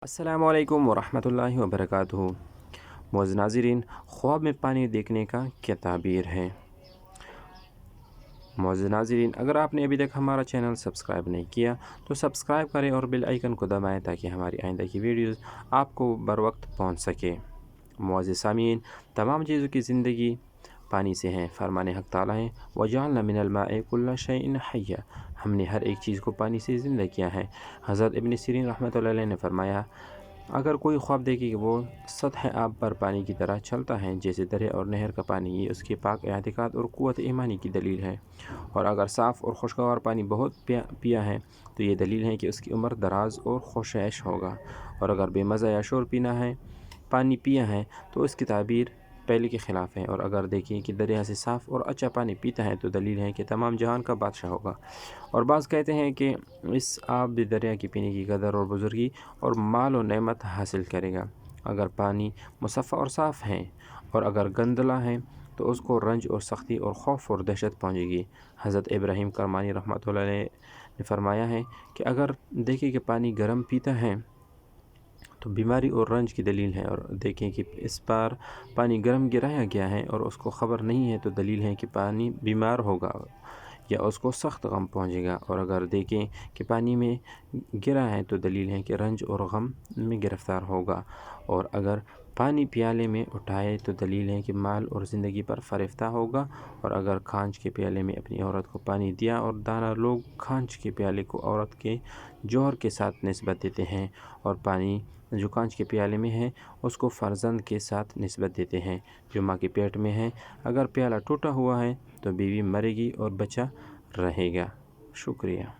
अस्सलामु अलैकुम वरहमतुल्लाहि वबरकातुहू। मुअज़्ज़िज़ नाज़रीन, ख्वाब में पानी देखने का क्या ताबीर है। मुअज़्ज़िज़ नाज़रीन, अगर आपने अभी तक हमारा चैनल सब्सक्राइब नहीं किया तो सब्सक्राइब करें और बेल आइकन को दबाएं ताकि हमारी आइंदा की वीडियोज़ आपको बर वक्त पहुँच सके। मुअज़्ज़िज़ सामीन, तमाम चीज़ों की ज़िंदगी पानी से हैं। फरमाने हक़ ताला है, वजअलना मिनल माइ कुल्ला शैइन हय्या, हमने हर एक चीज़ को पानी से ज़िंदा किया है। हज़रत इब्न सीरीन रहमतुल्लाह अलैह ने फरमाया, अगर कोई ख्वाब देखे कि वो सतह आब पर पानी की तरह चलता है जैसे दरिया और नहर का पानी, ये उसके पाक एअतिकाद और क़ुव्वत ईमानी की दलील है। और अगर साफ़ और खुशगवार पानी बहुत पिया है तो ये दलील है कि उसकी उम्र दराज और खुशैश होगा। और अगर बेमज़ा या शोर पानी पिया है तो उसकी ताबीर पहले के ख़िलाफ़ है। और अगर देखें कि दरिया से साफ़ और अच्छा पानी पीता है तो दलील है कि तमाम जहान का बादशाह होगा। और बाज़ कहते हैं कि इस आब दरिया की पीने की कदर और बुज़ुर्गी और माल और नेमत हासिल करेगा। अगर पानी मुसफ़्फ़ा और साफ़ है और अगर गंदला है तो उसको रंज और सख्ती और खौफ और दहशत पहुँचेगी। हज़रत इब्राहीम करमानी रहमतुल्लाह अलैह ने फरमाया है कि अगर देखें कि पानी गर्म पीता है तो बीमारी और रंज की दलील है। और देखें कि इस बार पानी गर्म गिराया गया है और उसको ख़बर नहीं है तो दलील है कि पानी बीमार होगा या उसको सख्त गम पहुँचेगा। और अगर देखें कि पानी में गिरा है तो दलील है कि रंज और गम में गिरफ़्तार होगा। और अगर पानी प्याले में उठाए तो दलील है कि माल और ज़िंदगी पर फ़रिश्ता होगा। और अगर खांच के प्याले में अपनी औरत को पानी दिया, और दाना लोग खांच के प्याले को औरत के जौहर के साथ निस्बत देते हैं, और पानी जो कांच के प्याले में है उसको फ़र्जंद के साथ निस्बत देते हैं जो माँ के पेट में है। अगर प्याला टूटा हुआ है तो बीवी मरेगी और बच्चा रहेगा। शुक्रिया।